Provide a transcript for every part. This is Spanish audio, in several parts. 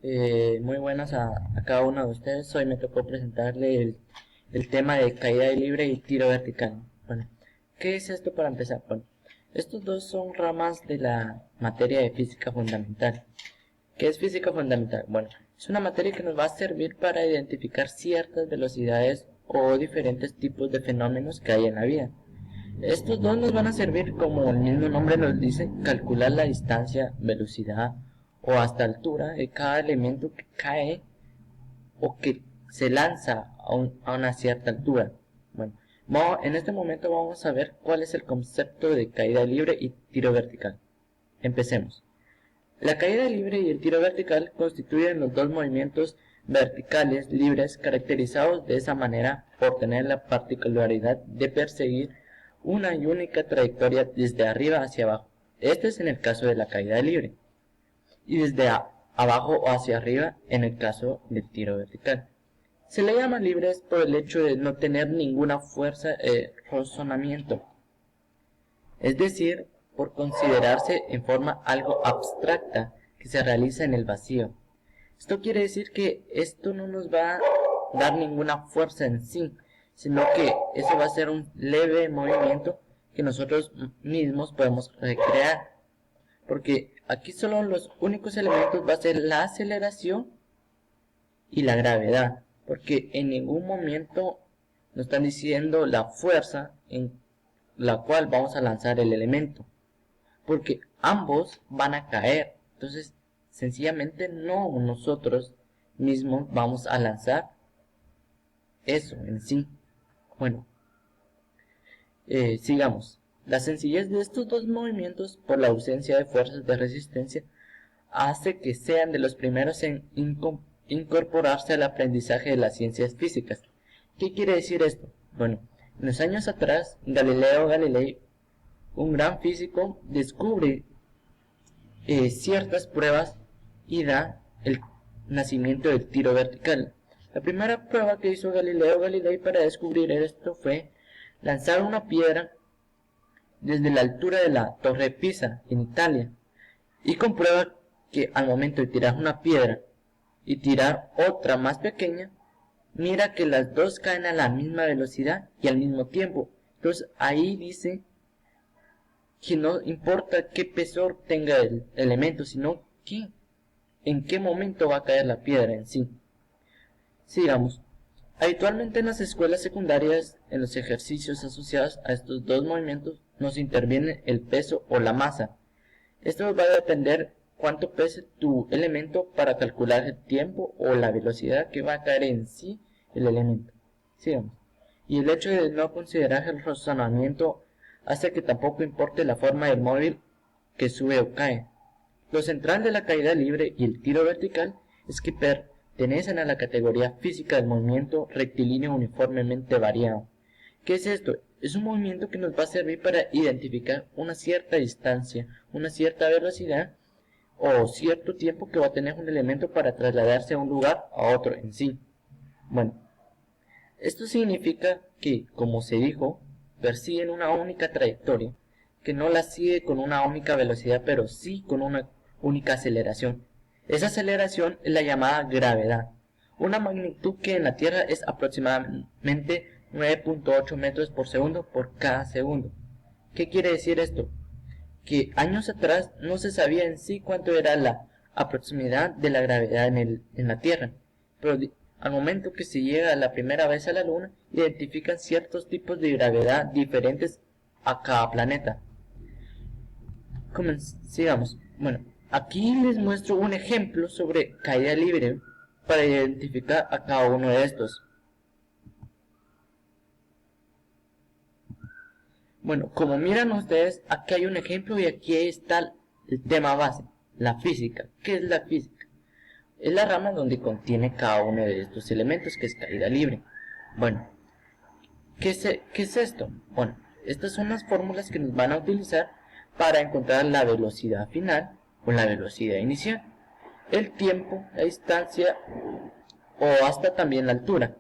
Muy buenas a cada uno de ustedes. Hoy me tocó presentarle el tema de caída libre y tiro vertical. Bueno, ¿qué es esto para empezar? Bueno, estos dos son ramas de la materia de física fundamental. ¿Qué es física fundamental? Bueno, es una materia que nos va a servir para identificar ciertas velocidades o diferentes tipos de fenómenos que hay en la vida. Estos dos nos van a servir, como el mismo nombre nos dice, calcular la distancia, velocidad o hasta altura de cada elemento que cae o que se lanza a una cierta altura. Bueno, en este momento vamos a ver cuál es el concepto de caída libre y tiro vertical. Empecemos. La caída libre y el tiro vertical constituyen los dos movimientos verticales libres caracterizados de esa manera por tener la particularidad de perseguir una y única trayectoria desde arriba hacia abajo. Este es en el caso de la caída libre y desde abajo o hacia arriba en el caso del tiro vertical. Se le llama libres por el hecho de no tener ninguna fuerza de razonamiento, es decir, por considerarse en forma algo abstracta que se realiza en el vacío. Esto quiere decir que esto no nos va a dar ninguna fuerza en sí, sino que eso va a ser un leve movimiento que nosotros mismos podemos recrear. Porque aquí solo los únicos elementos va a ser la aceleración y la gravedad. Porque en ningún momento nos están diciendo la fuerza en la cual vamos a lanzar el elemento. Porque ambos van a caer. Entonces, sencillamente no nosotros mismos vamos a lanzar eso en sí. Bueno, sigamos. La sencillez de estos dos movimientos, por la ausencia de fuerzas de resistencia, hace que sean de los primeros en incorporarse al aprendizaje de las ciencias físicas. ¿Qué quiere decir esto? Bueno, en los años atrás, Galileo Galilei, un gran físico, descubre ciertas pruebas y da el nacimiento del tiro vertical. La primera prueba que hizo Galileo Galilei para descubrir esto fue lanzar una piedra desde la altura de la Torre Pisa en Italia y comprueba que al momento de tirar una piedra y tirar otra más pequeña, mira que las dos caen a la misma velocidad y al mismo tiempo. Entonces ahí dice que no importa qué peso tenga el elemento, sino que en qué momento va a caer la piedra en sí. Sigamos. Habitualmente en las escuelas secundarias, en los ejercicios asociados a estos dos movimientos, nos interviene el peso o la masa. Esto va a depender cuánto pese tu elemento para calcular el tiempo o la velocidad que va a caer en sí el elemento. Sigamos. Y el hecho de no considerar el razonamiento hace que tampoco importe la forma del móvil que sube o cae. Lo central de la caída libre y el tiro vertical es que pertenecen a la categoría física del movimiento rectilíneo uniformemente variado. ¿Qué es esto? Es un movimiento que nos va a servir para identificar una cierta distancia, una cierta velocidad o cierto tiempo que va a tener un elemento para trasladarse de un lugar a otro en sí. Bueno, esto significa que, como se dijo, persiguen una única trayectoria, que no la sigue con una única velocidad, pero sí con una única aceleración. Esa aceleración es la llamada gravedad, una magnitud que en la Tierra es aproximadamente 9.8 metros por segundo por cada segundo. ¿Qué quiere decir esto? Que años atrás no se sabía en sí cuánto era la aproximidad de la gravedad en la Tierra, pero al momento que se llega la primera vez a la Luna, identifican ciertos tipos de gravedad diferentes a cada planeta. Sigamos. Bueno, aquí les muestro un ejemplo sobre caída libre para identificar a cada uno de estos. Bueno, como miran ustedes, aquí hay un ejemplo y aquí está el tema base, la física. ¿Qué es la física? Es la rama donde contiene cada uno de estos elementos, que es caída libre. Bueno, ¿qué es esto? Bueno, estas son las fórmulas que nos van a utilizar para encontrar la velocidad final o la velocidad inicial, el tiempo, la distancia o hasta también la altura.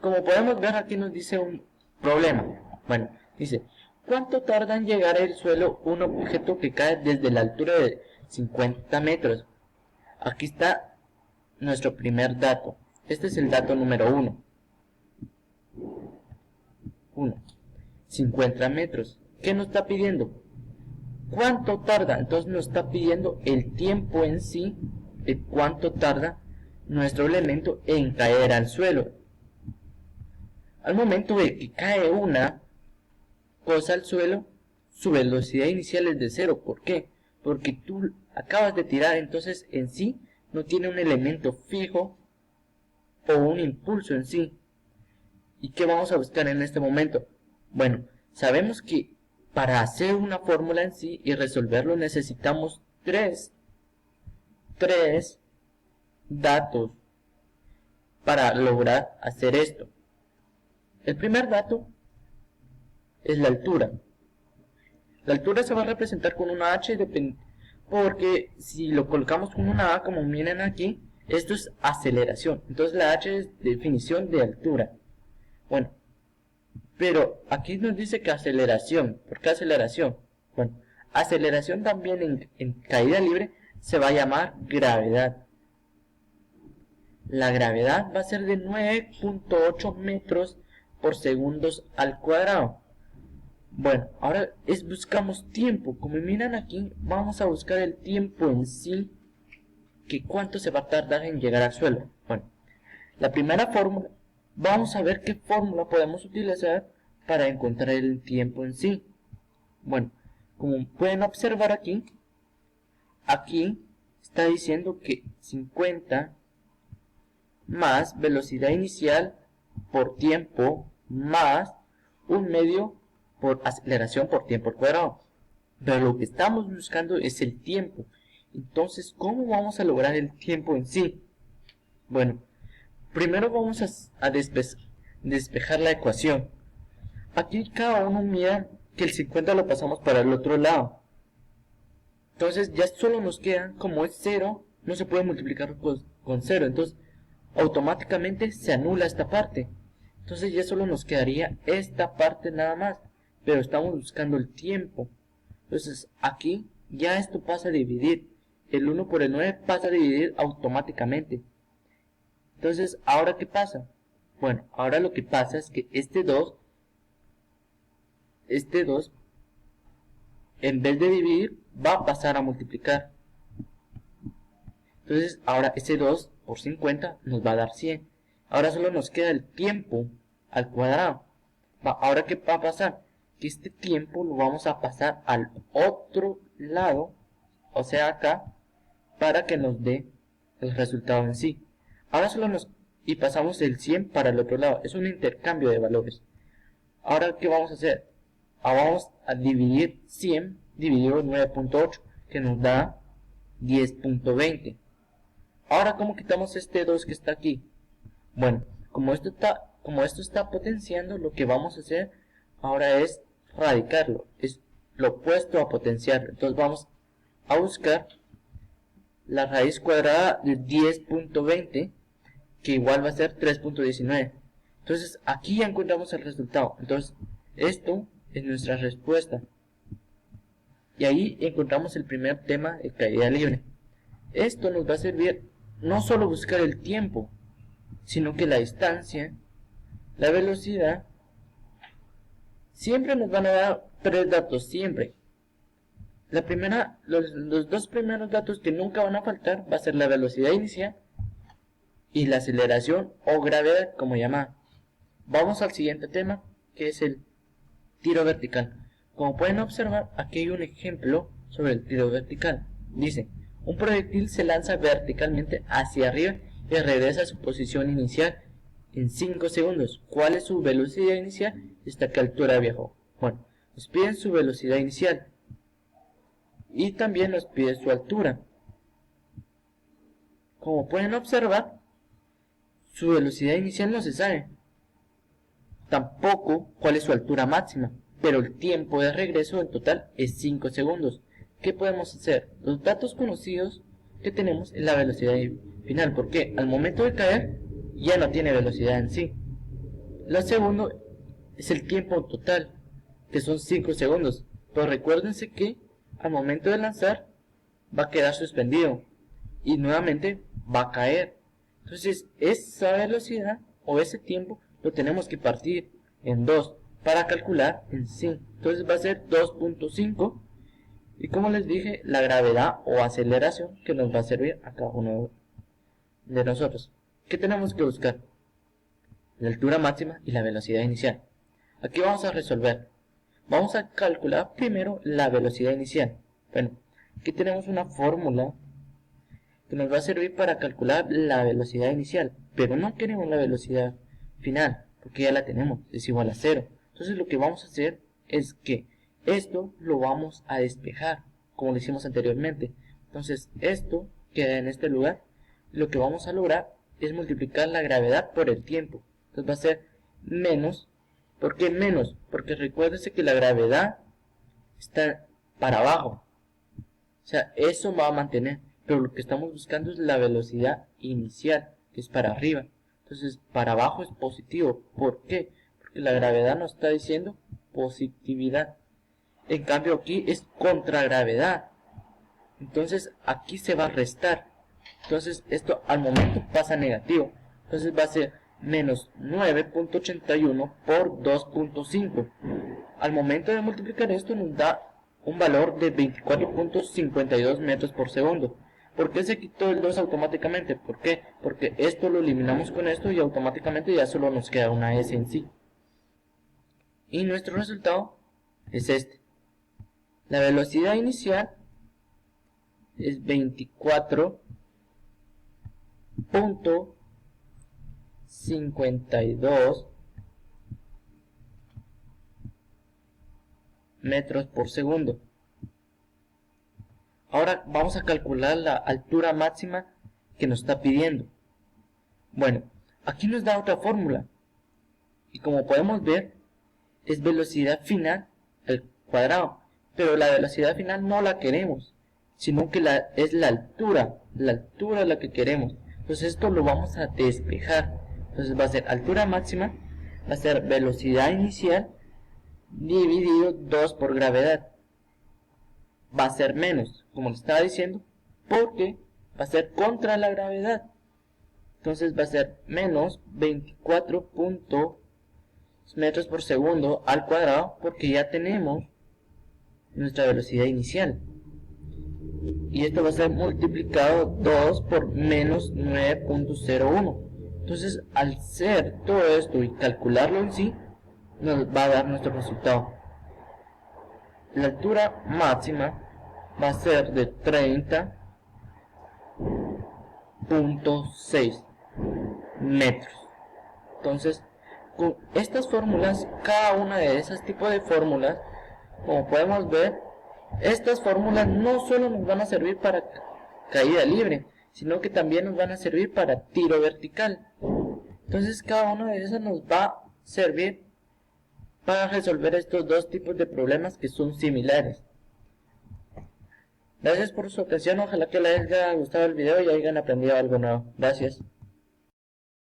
Como podemos ver, aquí nos dice un problema. Bueno, dice, ¿cuánto tarda en llegar al suelo un objeto que cae desde la altura de 50 metros? Aquí está nuestro primer dato. Este es el dato número 1. 50 metros. ¿Qué nos está pidiendo? ¿Cuánto tarda? Entonces nos está pidiendo el tiempo en sí de cuánto tarda nuestro elemento en caer al suelo. Al momento de que cae una cosa al suelo, su velocidad inicial es de 0. ¿Por qué? Porque tú acabas de tirar, entonces en sí no tiene un elemento fijo o un impulso en sí. ¿Y qué vamos a buscar en este momento? Bueno, sabemos que para hacer una fórmula en sí y resolverlo necesitamos tres datos para lograr hacer esto. El primer dato es la altura. La altura se va a representar con una h porque si lo colocamos con una a como miren aquí, esto es aceleración. Entonces la h es definición de altura. Bueno, pero aquí nos dice que aceleración. ¿Por qué aceleración? Bueno, aceleración también en caída libre se va a llamar gravedad. La gravedad va a ser de 9.8 metros por segundos al cuadrado. Bueno, ahora buscamos tiempo. Como miran aquí, vamos a buscar el tiempo en sí, que cuánto se va a tardar en llegar al suelo. Bueno, la primera fórmula, vamos a ver qué fórmula podemos utilizar para encontrar el tiempo en sí. Bueno, como pueden observar aquí está diciendo que 50 más velocidad inicial por tiempo más un medio por aceleración por tiempo al cuadrado. Pero lo que estamos buscando es el tiempo. Entonces, ¿cómo vamos a lograr el tiempo en sí? Bueno, primero vamos a despejar la ecuación. Aquí cada uno mira que el 50 lo pasamos para el otro lado. Entonces ya solo nos queda, como es 0, no se puede multiplicar con 0. Entonces automáticamente se anula esta parte. Entonces ya solo nos quedaría esta parte nada más. Pero estamos buscando el tiempo. Entonces aquí ya esto pasa a dividir. El 1 por el 9 pasa a dividir automáticamente. Entonces, ¿ahora qué pasa? Bueno, ahora lo que pasa es que este 2, en vez de dividir, va a pasar a multiplicar. Entonces, ahora ese 2 por 50 nos va a dar 100. Ahora solo nos queda el tiempo al cuadrado. Ahora, ¿qué va a pasar? Que este tiempo lo vamos a pasar al otro lado, o sea acá, para que nos dé el resultado en sí. Ahora y pasamos el 100 para el otro lado. Es un intercambio de valores. Ahora, ¿qué vamos a hacer? Ahora vamos a dividir 100 dividido 9.8, que nos da 10.20. Ahora, ¿cómo quitamos este 2 que está aquí? Bueno, como esto está potenciando, lo que vamos a hacer ahora es radicarlo. Es lo opuesto a potenciarlo. Entonces vamos a buscar la raíz cuadrada de 10.20, que igual va a ser 3.19. Entonces aquí ya encontramos el resultado. Entonces esto es nuestra respuesta. Y ahí encontramos el primer tema de caída libre. Esto nos va a servir no solo buscar el tiempo, sino que la distancia, la velocidad. Siempre nos van a dar tres datos, siempre. Los dos primeros datos que nunca van a faltar va a ser la velocidad inicial y la aceleración o gravedad, como llamada. Vamos al siguiente tema, que es el tiro vertical. Como pueden observar, aquí hay un ejemplo sobre el tiro vertical. Dice, un proyectil se lanza verticalmente hacia arriba y regresa a su posición inicial en 5 segundos. ¿Cuál es su velocidad inicial y hasta qué altura viajó? Bueno, nos piden su velocidad inicial y también nos pide su altura. Como pueden observar, su velocidad inicial no se sabe, tampoco cuál es su altura máxima, pero el tiempo de regreso en total es 5 segundos. ¿Qué podemos hacer? Los datos conocidos que tenemos es la velocidad final, porque al momento de caer ya no tiene velocidad en sí. Lo segundo es el tiempo total, que son 5 segundos, pero recuérdense que al momento de lanzar va a quedar suspendido y nuevamente va a caer. Entonces esa velocidad o ese tiempo lo tenemos que partir en 2 para calcular en sí. Entonces va a ser 2.5 y como les dije, la gravedad o aceleración que nos va a servir a cada uno de nosotros. ¿Qué tenemos que buscar? La altura máxima y la velocidad inicial. Aquí vamos a resolver. Vamos a calcular primero la velocidad inicial. Bueno, aquí tenemos una fórmula que nos va a servir para calcular la velocidad inicial, pero no queremos la velocidad final, porque ya la tenemos, es igual a 0. Entonces lo que vamos a hacer es que esto lo vamos a despejar, como lo hicimos anteriormente. Entonces esto queda en este lugar. Lo que vamos a lograr es multiplicar la gravedad por el tiempo. Entonces va a ser menos. ¿Por qué menos? Porque recuérdense que la gravedad está para abajo. O sea, eso va a mantener. Pero lo que estamos buscando es la velocidad inicial, que es para arriba. Entonces, para abajo es positivo. ¿Por qué? Porque la gravedad nos está diciendo positividad. En cambio aquí es contragravedad. Entonces aquí se va a restar. Entonces esto al momento pasa negativo. Entonces va a ser menos 9.81 por 2.5. Al momento de multiplicar esto nos da un valor de 24.52 metros por segundo. ¿Por qué se quitó el 2 automáticamente? ¿Por qué? Porque esto lo eliminamos con esto y automáticamente ya solo nos queda una S en sí. Y nuestro resultado es este. La velocidad inicial es 24.52 metros por segundo. Ahora vamos a calcular la altura máxima que nos está pidiendo. Bueno, aquí nos da otra fórmula. Y como podemos ver, es velocidad final al cuadrado. Pero la velocidad final no la queremos, sino que es la altura la que queremos. Entonces esto lo vamos a despejar. Entonces va a ser altura máxima, va a ser velocidad inicial dividido 2 por gravedad. Va a ser menos, como les estaba diciendo, porque va a ser contra la gravedad. Entonces va a ser menos 24 metros por segundo al cuadrado, porque ya tenemos nuestra velocidad inicial. Y esto va a ser multiplicado 2 por menos 9.01. Entonces, al hacer todo esto y calcularlo en sí, nos va a dar nuestro resultado. La altura máxima va a ser de 30.6 metros. Entonces, con estas fórmulas, cada una de esas tipos de fórmulas, como podemos ver, estas fórmulas no solo nos van a servir para caída libre, sino que también nos van a servir para tiro vertical. Entonces cada una de esas nos va a servir para resolver estos dos tipos de problemas que son similares. Gracias por su atención, ojalá que les haya gustado el video y hayan aprendido algo nuevo. Gracias.